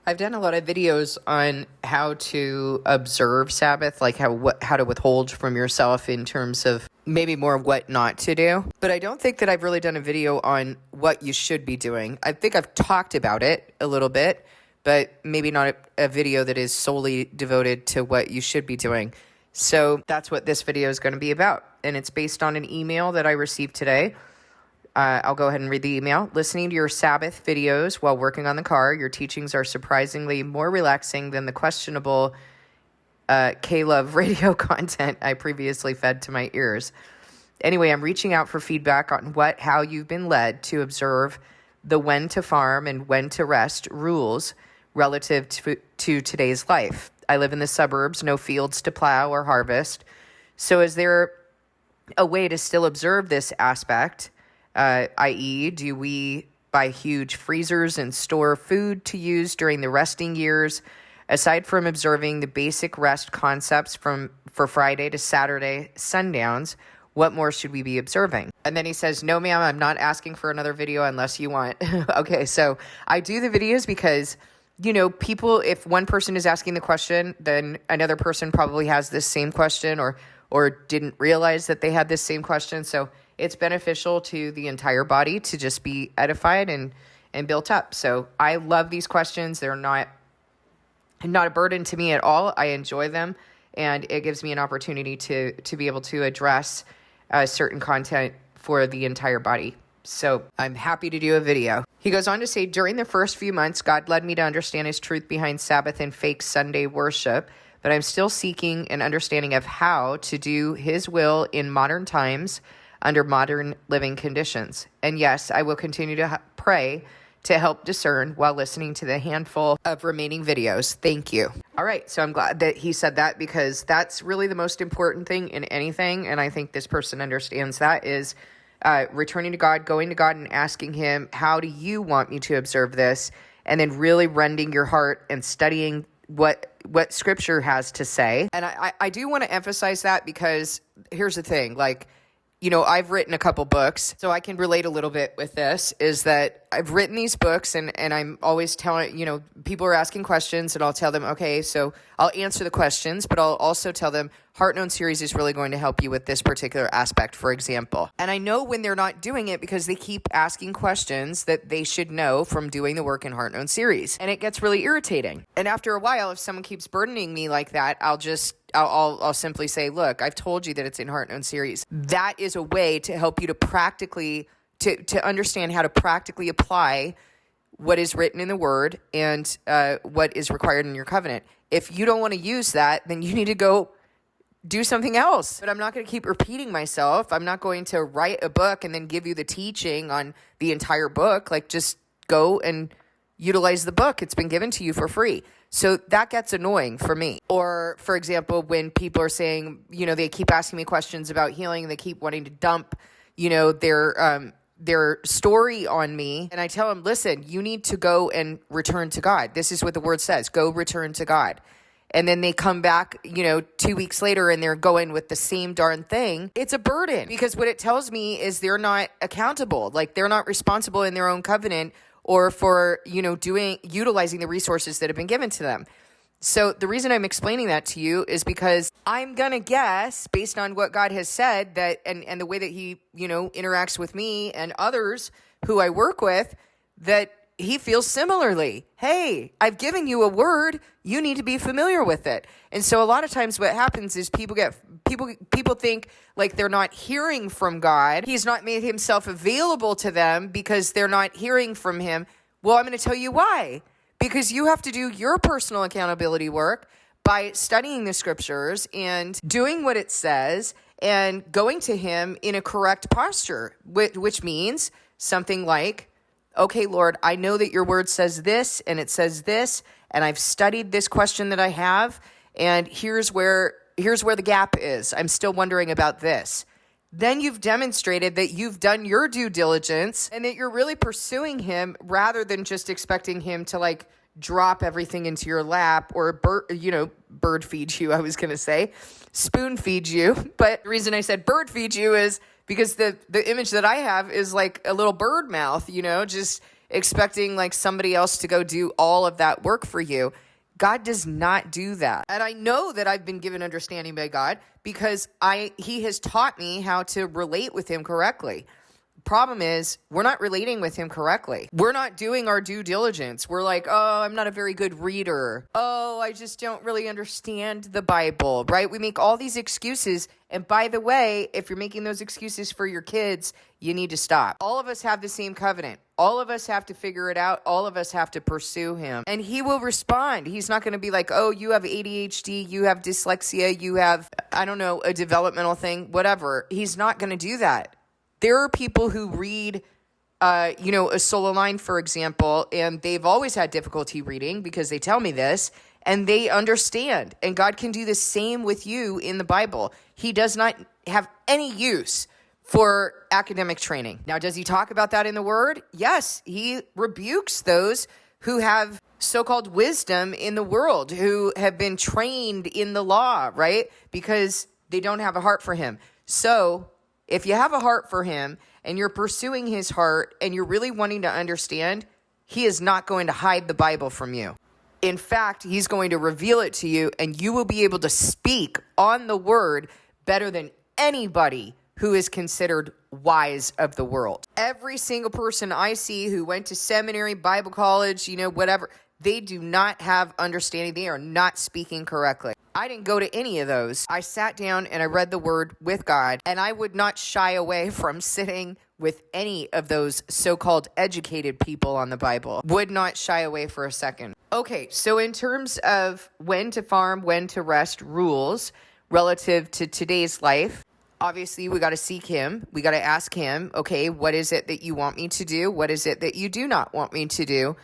I've done a lot of videos on how to observe Sabbath, like how to withhold from yourself in terms of maybe more what not to do. But I don't think that I've really done a video on what you should be doing. I think I've talked about it a little bit, but maybe not a video that is solely devoted to what you should be doing. So that's what this video is going to be about. And it's based on an email that I received today. I'll go ahead and read the email. Listening to your Sabbath videos while working on the car, your teachings are surprisingly more relaxing than the questionable K-Love radio content I previously fed to my ears. Anyway, I'm reaching out for feedback on how you've been led to observe the when to farm and when to rest rules relative to today's life. I live in the suburbs, no fields to plow or harvest. So is there a way to still observe this aspect? I.e., do we buy huge freezers and store food to use during the resting years? Aside from observing the basic rest concepts for Friday to Saturday sundowns, what more should we be observing? And then he says, no, ma'am, I'm not asking for another video unless you want. Okay, so I do the videos because, people, if one person is asking the question, then another person probably has this same question or didn't realize that they had this same question. So it's beneficial to the entire body to just be edified and built up. So I love these questions. They're not a burden to me at all. I enjoy them, and it gives me an opportunity to be able to address certain content for the entire body. So I'm happy to do a video. He goes on to say, during the first few months, God led me to understand his truth behind Sabbath and fake Sunday worship, but I'm still seeking an understanding of how to do his will in modern times under modern living conditions. And yes, I will continue to pray to help discern while listening to the handful of remaining videos. Thank you. All right, so I'm glad that he said that because that's really the most important thing in anything, and I think this person understands that, is returning to God, going to God and asking him, how do you want me to observe this? And then really rending your heart and studying what Scripture has to say. And I do want to emphasize that because here's the thing, I've written a couple books, so I can relate a little bit with this, is that I've written these books and I'm always telling, people are asking questions and I'll tell them, okay, so I'll answer the questions, but I'll also tell them Heart Known series is really going to help you with this particular aspect, for example. And I know when they're not doing it because they keep asking questions that they should know from doing the work in Heart Known series. And it gets really irritating. And after a while, if someone keeps burdening me like that, I'll simply say, look, I've told you that it's in Heart Known series. That is a way to help you to practically, to understand how to practically apply what is written in the Word and what is required in your covenant. If you don't want to use that, then you need to go do something else. But I'm not going to keep repeating myself. I'm not going to write a book and then give you the teaching on the entire book. Just go and utilize the book. It's been given to you for free. So that gets annoying for me. Or, for example, when people are saying, they keep asking me questions about healing, they keep wanting to dump, their story on me. And I tell them, listen, you need to go and return to God. This is what the Word says. Go return to God. And then they come back, 2 weeks later and they're going with the same darn thing. It's a burden because what it tells me is they're not accountable. They're not responsible in their own covenant or for, utilizing the resources that have been given to them. So the reason I'm explaining that to you is because I'm going to guess, based on what God has said, that and the way that he, interacts with me and others who I work with, that he feels similarly. Hey, I've given you a word. You need to be familiar with it. And so a lot of times what happens is people think like they're not hearing from God. He's not made himself available to them because they're not hearing from him. Well, I'm going to tell you why. Because you have to do your personal accountability work by studying the Scriptures and doing what it says and going to him in a correct posture, which means something like, okay, Lord, I know that your word says this and it says this, and I've studied this question that I have, and here's where the gap is. I'm still wondering about this. Then you've demonstrated that you've done your due diligence and that you're really pursuing him rather than just expecting him to drop everything into your lap or bird feed you, I was going to say, spoon feed you. But the reason I said bird feed you is because the image that I have is like a little bird mouth, just expecting like somebody else to go do all of that work for you. God does not do that. And I know that I've been given understanding by God because he has taught me how to relate with him correctly. Problem is, we're not relating with him correctly. We're not doing our due diligence. We're like, oh, I'm not a very good reader. Oh, I just don't really understand the Bible, right? We make all these excuses. And by the way, if you're making those excuses for your kids, you need to stop. All of us have the same covenant. All of us have to figure it out. All of us have to pursue him. And he will respond. He's not going to be like, oh, you have ADHD, you have dyslexia, you have, I don't know, a developmental thing, whatever. He's not going to do that. There are people who read, a solo line, for example, and they've always had difficulty reading because they tell me this, and they understand. And God can do the same with you in the Bible. He does not have any use for academic training. Now, does he talk about that in the Word? Yes, he rebukes those who have so-called wisdom in the world, who have been trained in the law, right? Because they don't have a heart for him. So if you have a heart for him and you're pursuing his heart and you're really wanting to understand, he is not going to hide the Bible from you. In fact, he's going to reveal it to you and you will be able to speak on the word better than anybody who is considered wise of the world. Every single person I see who went to seminary, Bible college, whatever, they do not have understanding. They are not speaking correctly. I didn't go to any of those. I sat down and I read the word with God, and I would not shy away from sitting with any of those so-called educated people on the Bible. Would not shy away for a second. Okay, so in terms of when to farm, when to rest rules relative to today's life, obviously we got to seek him. We got to ask him, okay, what is it that you want me to do? What is it that you do not want me to do?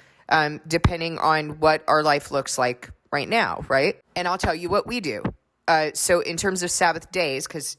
Depending on what our life looks like right now, right? And I'll tell you what we do. So in terms of Sabbath days, because,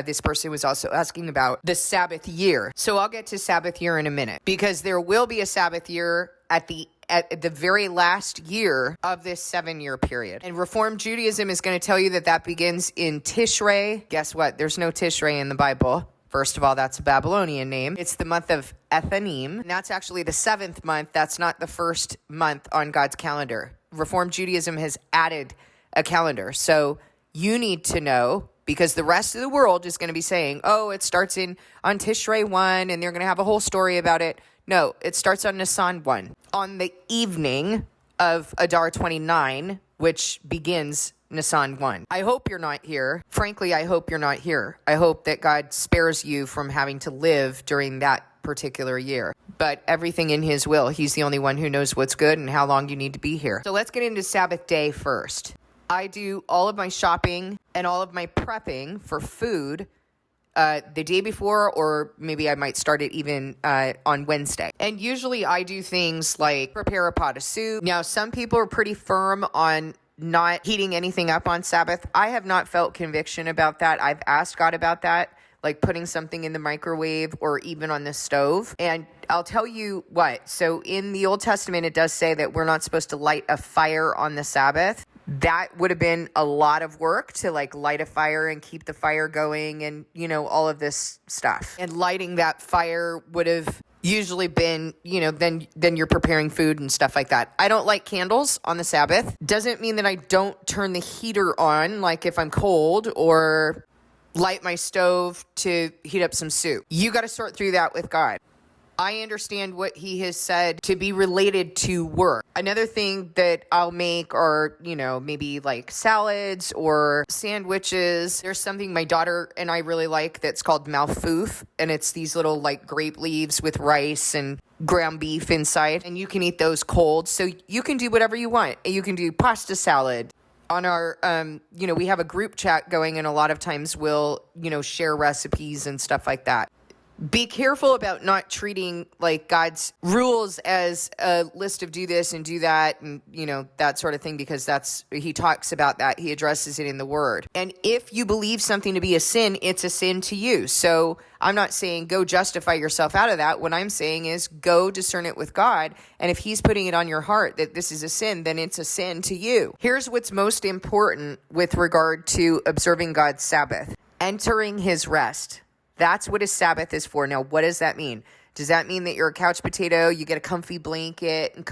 this person was also asking about the Sabbath year. So I'll get to Sabbath year in a minute, because there will be a Sabbath year at the very last year of this 7-year period. And Reformed Judaism is going to tell you that begins in Tishrei. Guess what? There's no Tishrei in the Bible. First of all, that's a Babylonian name. It's the month of Ethanim, and that's actually the 7th month. That's not the first month on God's calendar. Reformed Judaism has added a calendar. So you need to know, because the rest of the world is going to be saying, oh, it starts on Tishrei 1, and they're going to have a whole story about it. No, it starts on Nisan 1. On the evening of Adar 29, which begins Nisan 1. I hope you're not here. Frankly, I hope you're not here. I hope that God spares you from having to live during that particular year. But everything in his will, he's the only one who knows what's good and how long you need to be here. So let's get into Sabbath day first. I do all of my shopping and all of my prepping for food the day before, or maybe I might start it even on Wednesday. And usually I do things like prepare a pot of soup. Now, some people are pretty firm on not heating anything up on Sabbath. I have not felt conviction about that. I've asked God about that, like putting something in the microwave or even on the stove. And I'll tell you what, so in the Old Testament, it does say that we're not supposed to light a fire on the Sabbath. That would have been a lot of work to light a fire and keep the fire going and, all of this stuff. And lighting that fire would have usually been, then you're preparing food and stuff like that. I don't light candles on the Sabbath. Doesn't mean that I don't turn the heater on, like if I'm cold, or light my stove to heat up some soup. You got to sort through that with God. I understand what he has said to be related to work. Another thing that I'll make are, maybe like salads or sandwiches. There's something my daughter and I really like that's called malfouf, and it's these little grape leaves with rice and ground beef inside, and you can eat those cold. So you can do whatever you want. You can do pasta salad. On our, we have a group chat going, and a lot of times we'll, share recipes and stuff like that. Be careful about not treating God's rules as a list of do this and do that and, that sort of thing, because he talks about that. He addresses it in the word. And if you believe something to be a sin, it's a sin to you. So I'm not saying go justify yourself out of that. What I'm saying is go discern it with God. And if he's putting it on your heart that this is a sin, then it's a sin to you. Here's what's most important with regard to observing God's Sabbath: entering his rest. That's what his Sabbath is for. Now, what does that mean? Does that mean that you're a couch potato? You get a comfy blanket and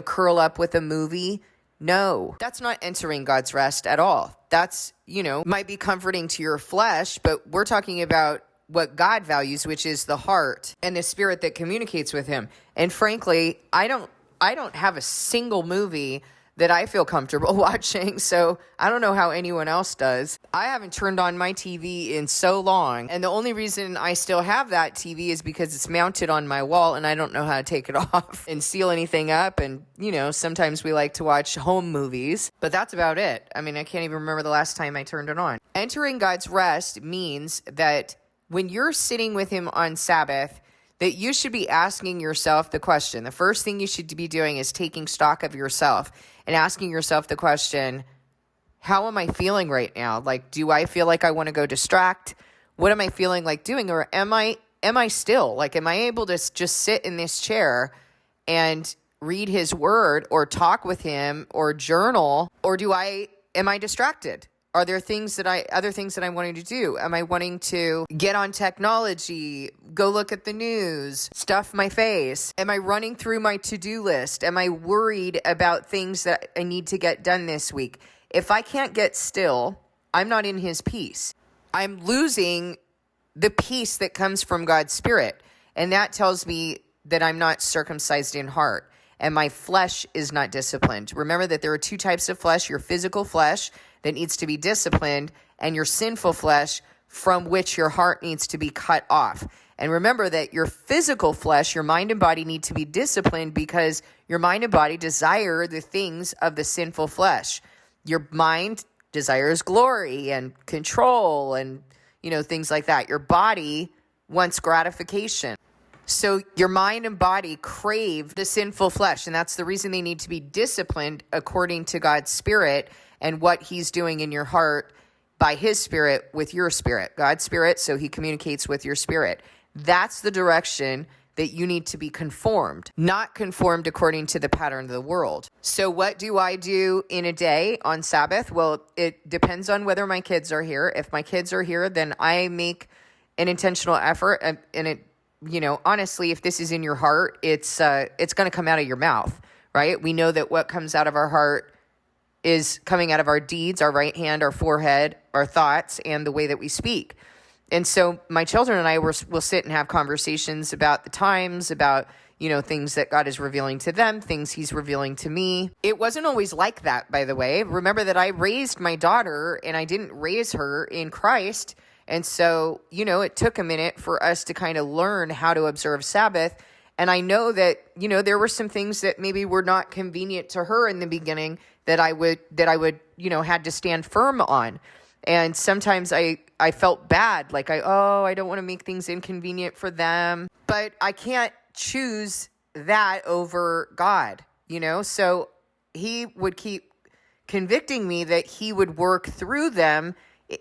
curl up with a movie? No, that's not entering God's rest at all. That's, might be comforting to your flesh, but we're talking about what God values, which is the heart and the spirit that communicates with him. And frankly, I don't have a single movie that I feel comfortable watching, so I don't know how anyone else does. I haven't turned on my TV in so long, and the only reason I still have that TV is because it's mounted on my wall, and I don't know how to take it off and seal anything up, and, sometimes we like to watch home movies, but that's about it. I mean, I can't even remember the last time I turned it on. Entering God's rest means that when you're sitting with him on Sabbath, that you should be asking yourself the question. The first thing you should be doing is taking stock of yourself and asking yourself the question, how am I feeling right now? Like, do I feel like I want to go distract? What am I feeling like doing? Or am I still? Like, am I able to just sit in this chair and read his word or talk with him or journal? Or am I distracted? Are there other things that I'm wanting to do? Am I wanting to get on technology, go look at the news, stuff my face? Am I running through my to-do list? Am I worried about things that I need to get done this week? If I can't get still, I'm not in his peace. I'm losing the peace that comes from God's Spirit. And that tells me that I'm not circumcised in heart and my flesh is not disciplined. Remember that there are two types of flesh: your physical flesh that needs to be disciplined, and your sinful flesh from which your heart needs to be cut off. And remember that your physical flesh, your mind and body, need to be disciplined because your mind and body desire the things of the sinful flesh. Your mind desires glory and control and, things like that. Your body wants gratification. So your mind and body crave the sinful flesh, and that's the reason they need to be disciplined according to God's Spirit and what he's doing in your heart by his Spirit with your spirit. God's Spirit, so he communicates with your spirit. That's the direction that you need to be conformed, not conformed according to the pattern of the world. So what do I do in a day on Sabbath? Well, it depends on whether my kids are here. If my kids are here, then I make an intentional effort, and it, honestly, if this is in your heart, it's going to come out of your mouth, right? We know that what comes out of our heart is coming out of our deeds, our right hand, our forehead, our thoughts, and the way that we speak. And so my children and I will sit and have conversations about the times, about, things that God is revealing to them, things he's revealing to me. It wasn't always like that, by the way. Remember that I raised my daughter and I didn't raise her in Christ. And so, it took a minute for us to kind of learn how to observe Sabbath. And I know that, there were some things that maybe were not convenient to her in the beginning that I would, had to stand firm on. And sometimes I felt bad, like I don't want to make things inconvenient for them, but I can't choose that over God, so he would keep convicting me that he would work through them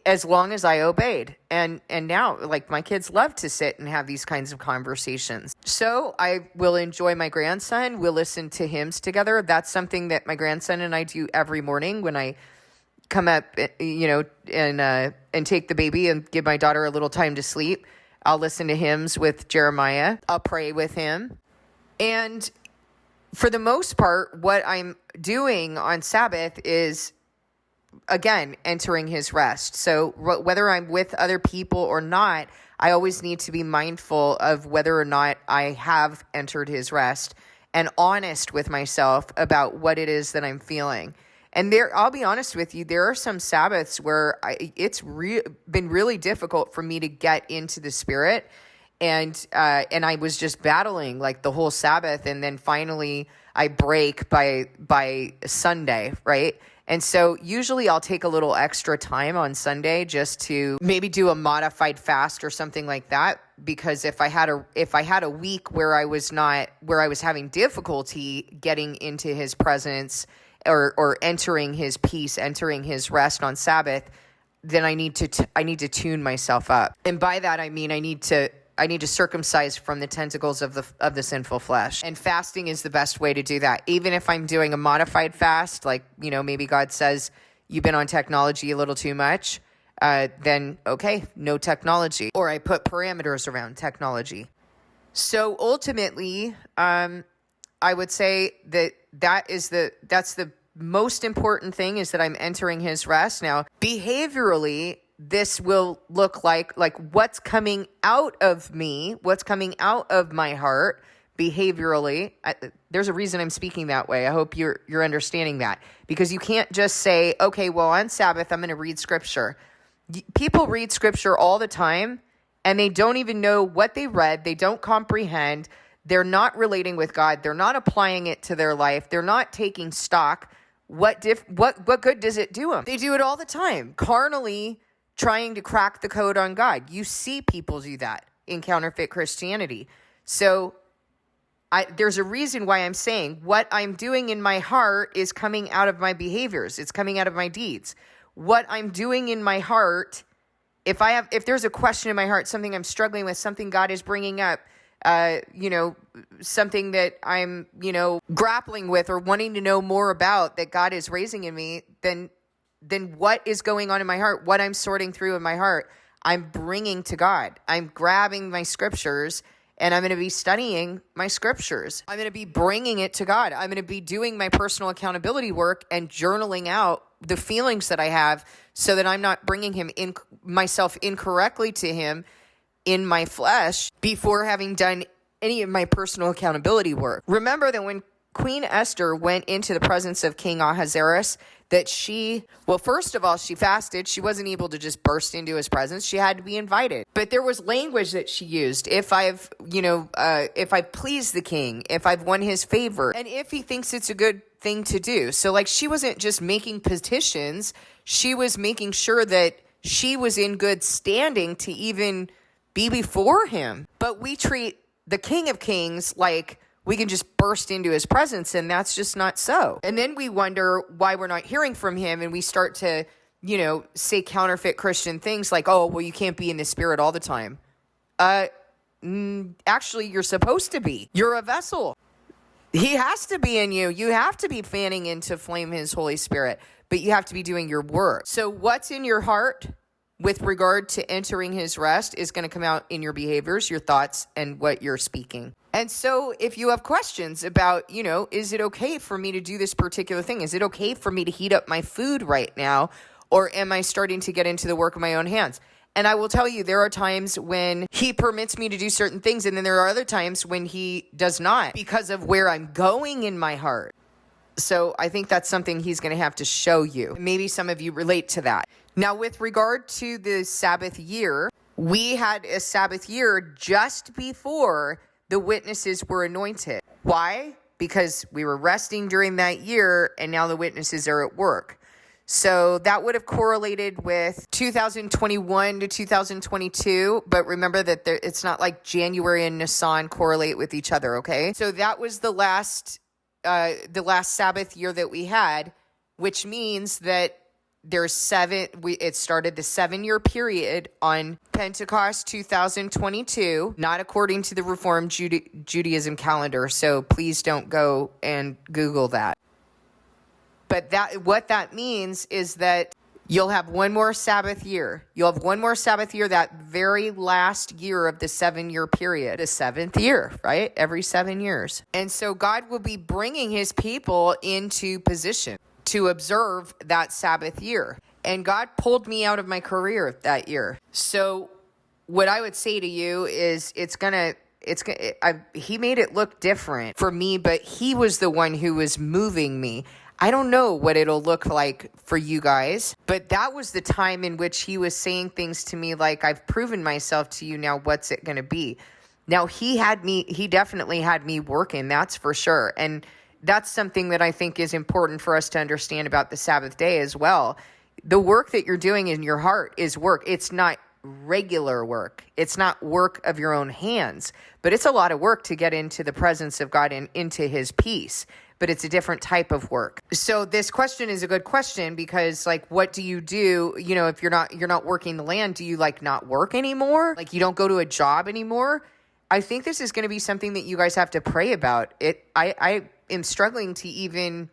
as long as I obeyed. And now, like, my kids love to sit and have these kinds of conversations. So I will enjoy my grandson. We'll listen to hymns together. That's something that my grandson and I do every morning when I come up, and take the baby and give my daughter a little time to sleep. I'll listen to hymns with Jeremiah. I'll pray with him. And for the most part, what I'm doing on Sabbath is, again, entering his rest. So whether I'm with other people or not, I always need to be mindful of whether or not I have entered his rest and honest with myself about what it is that I'm feeling. And I'll be honest with you, there are some Sabbaths where it's been really difficult for me to get into the Spirit. And I was just battling like the whole Sabbath. And then finally I break by Sunday, right? And so usually I'll take a little extra time on Sunday just to maybe do a modified fast or something like that. Because if I had a week where I was having difficulty getting into his presence or entering his peace, entering his rest on Sabbath, then I need to tune myself up. And by that I mean I need to circumcise from the tentacles of the sinful flesh. And fasting is the best way to do that. Even if I'm doing a modified fast, like, maybe God says you've been on technology a little too much, then okay, no technology. Or I put parameters around technology. So ultimately, I would say that's the most important thing, is that I'm entering his rest. Now, behaviorally, this will look like what's coming out of me, what's coming out of my heart behaviorally. There's a reason I'm speaking that way. I hope you're understanding that, because you can't just say, okay, well, on Sabbath, I'm going to read scripture. People read scripture all the time, and they don't even know what they read. They don't comprehend. They're not relating with God. They're not applying it to their life. They're not taking stock. What good does it do them? They do it all the time, carnally trying to crack the code on God. You see people do that in counterfeit Christianity. So there's a reason why I'm saying what I'm doing in my heart is coming out of my behaviors. It's coming out of my deeds. What I'm doing in my heart, if there's a question in my heart, something I'm struggling with, something God is bringing up, something that I'm, grappling with or wanting to know more about that God is raising in me, then what is going on in my heart, what I'm sorting through in my heart, I'm bringing to God. I'm grabbing my scriptures and I'm going to be studying my scriptures. I'm going to be bringing it to God. I'm going to be doing my personal accountability work and journaling out the feelings that I have, so that I'm not bringing myself incorrectly to him in my flesh before having done any of my personal accountability work. Remember that when Queen Esther went into the presence of King Ahasuerus, that first of all, she fasted. She wasn't able to just burst into his presence. She had to be invited. But there was language that she used. If I've pleased the king, if I've won his favor, and if he thinks it's a good thing to do. So she wasn't just making petitions. She was making sure that she was in good standing to even be before him. But we treat the King of Kings like we can just burst into his presence, and that's just not so. And then we wonder why we're not hearing from him, and we start to, say counterfeit Christian things like, oh, well, you can't be in the Spirit all the time. Actually, you're supposed to be. You're a vessel. He has to be in you. You have to be fanning into flame his Holy Spirit, but you have to be doing your work. So what's in your heart with regard to entering his rest is going to come out in your behaviors, your thoughts, and what you're speaking. And so if you have questions about, is it okay for me to do this particular thing? Is it okay for me to heat up my food right now? Or am I starting to get into the work of my own hands? And I will tell you, there are times when he permits me to do certain things, and then there are other times when he does not, because of where I'm going in my heart. So I think that's something he's going to have to show you. Maybe some of you relate to that. Now, with regard to the Sabbath year, we had a Sabbath year just before the witnesses were anointed. Why? Because we were resting during that year, and now the witnesses are at work. So that would have correlated with 2021 to 2022. But remember that it's not like January and Nisan correlate with each other, okay? So that was the last Sabbath year that we had, which means that it started the 7-year period on Pentecost 2022, not according to the Reformed Judaism calendar. So please don't go and Google that. But what that means is that you'll have one more Sabbath year. You'll have one more Sabbath year, that very last year of the 7-year period, the 7th year, right? Every 7 years. And so God will be bringing his people into position to observe that Sabbath year. And God pulled me out of my career that year. So what I would say to you is he made it look different for me, but he was the one who was moving me. I don't know what it'll look like for you guys, but that was the time in which he was saying things to me like, I've proven myself to you, now what's it going to be? Now he definitely had me working, that's for sure. And that's something that I think is important for us to understand about the Sabbath day as well. The work that you're doing in your heart is work. It's not regular work. It's not work of your own hands, but it's a lot of work to get into the presence of God and into his peace. But it's a different type of work. So this question is a good question because, what do you do? If you're not working the land, do you not work anymore? You don't go to a job anymore? I think this is going to be something that you guys have to pray about. I am struggling to even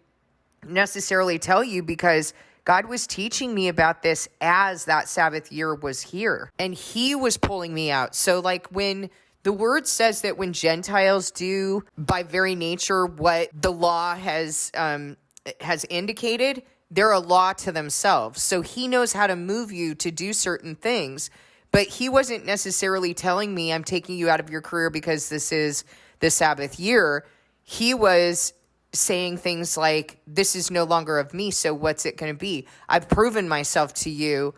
necessarily tell you because God was teaching me about this as that Sabbath year was here, and he was pulling me out. So when The word says that when Gentiles do by very nature what the law has indicated, they're a law to themselves. So he knows how to move you to do certain things, but he wasn't necessarily telling me I'm taking you out of your career because this is the Sabbath year. He was saying things like, this is no longer of me, so what's it going to be? I've proven myself to you.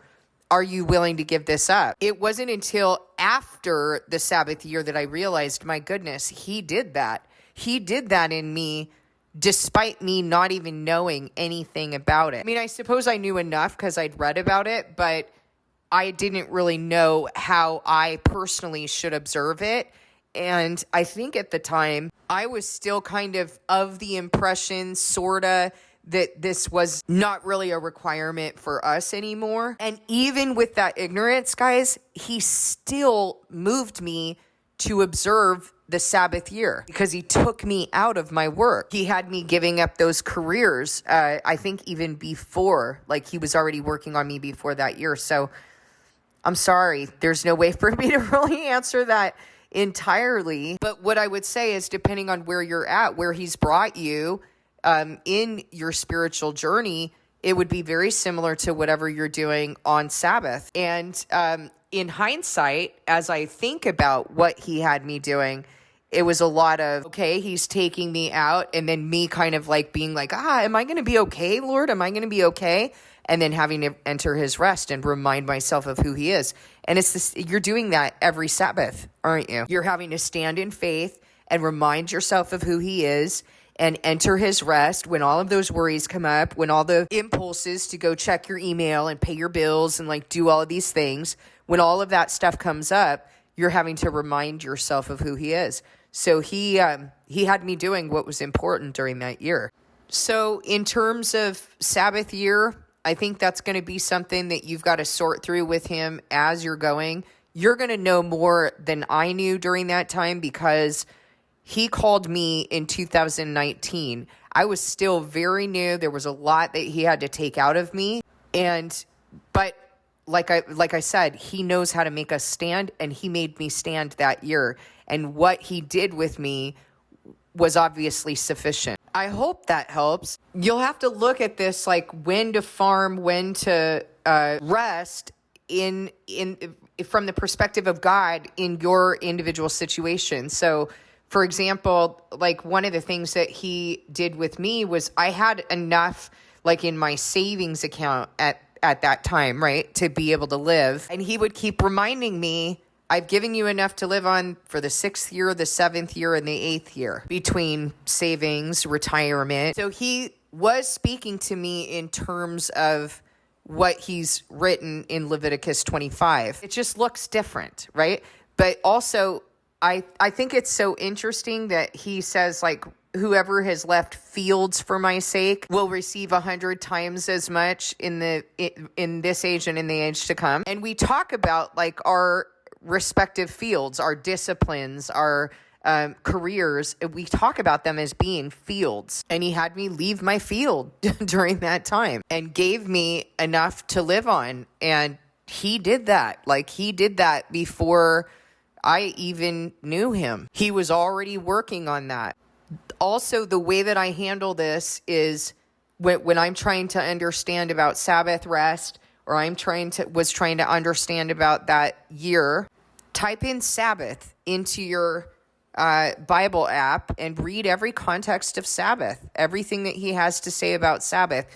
Are you willing to give this up? It wasn't until after the Sabbath year that I realized, my goodness, he did that. He did that in me despite me not even knowing anything about it. I mean, I suppose I knew enough because I'd read about it, but I didn't really know how I personally should observe it. And I think at the time, I was still kind of the impression, sorta, that this was not really a requirement for us anymore. And even with that ignorance, guys, he still moved me to observe the Sabbath year because he took me out of my work. He had me giving up those careers, I think even before, like he was already working on me before that year. So I'm sorry, there's no way for me to really answer that entirely. But what I would say is, depending on where you're at, where he's brought you in your spiritual journey, it would be very similar to whatever you're doing on Sabbath. And in hindsight, as I think about what he had me doing, it was a lot of, okay, he's taking me out, and then me kind of like being like, am I going to be okay, Lord? Am I going to be okay? And then having to enter his rest and remind myself of who he is. And it's this, you're doing that every Sabbath, aren't you? You're having to stand in faith and remind yourself of who he is and enter his rest when all of those worries come up, when all the impulses to go check your email and pay your bills and like do all of these things, when all of that stuff comes up, you're having to remind yourself of who he is. So he had me doing what was important during that year. So in terms of Sabbath year, I think that's going to be something that you've got to sort through with him as you're going. You're going to know more than I knew during that time because he called me in 2019. I was still very new. There was a lot that he had to take out of me. But like I said, he knows how to make us stand, and he made me stand that year. And what he did with me was obviously sufficient. I hope that helps. You'll have to look at this like when to farm, when to rest in from the perspective of God in your individual situation. So, for example, like one of the things that he did with me was I had enough like in my savings account at that time, right, to be able to live. And he would keep reminding me, I've given you enough to live on for the 6th year, the 7th year, and the 8th year between savings, retirement. So he was speaking to me in terms of what he's written in Leviticus 25. It just looks different, right? But also, I think it's so interesting that he says, like, whoever has left fields for my sake will receive 100 times as much in this age and in the age to come. And we talk about like our respective fields, our disciplines, our careers. We talk about them as being fields. And he had me leave my field during that time and gave me enough to live on. And he did that. Like he did that before I even knew him. He was already working on that. Also, the way that I handle this is when I'm trying to understand about Sabbath rest, or was trying to understand about that year, type in Sabbath into your Bible app and read every context of Sabbath, everything that he has to say about Sabbath,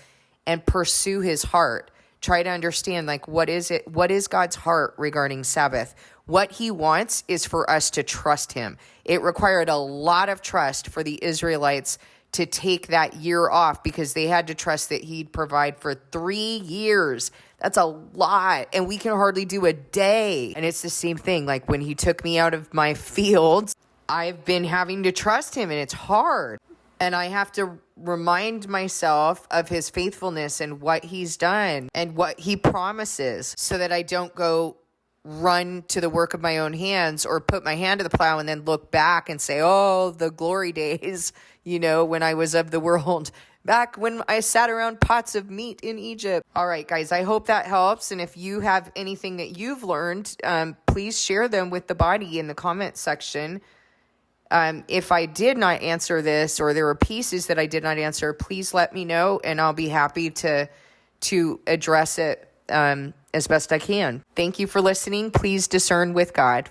and pursue his heart. Try to understand, like, what is God's heart regarding Sabbath? What he wants is for us to trust him. It required a lot of trust for the Israelites to take that year off because they had to trust that he'd provide for 3 years. That's a lot. And we can hardly do a day. And it's the same thing. Like when he took me out of my fields, I've been having to trust him, and it's hard. And I have to remind myself of his faithfulness and what he's done and what he promises so that I don't go run to the work of my own hands or put my hand to the plow and then look back and say, oh, the glory days, when I was of the world. back when I sat around pots of meat in Egypt. All right, guys, I hope that helps. And if you have anything that you've learned, please share them with the body in the comment section. If I did not answer this, or there were pieces that I did not answer, please let me know, and I'll be happy to address it as best I can. Thank you for listening. Please discern with God.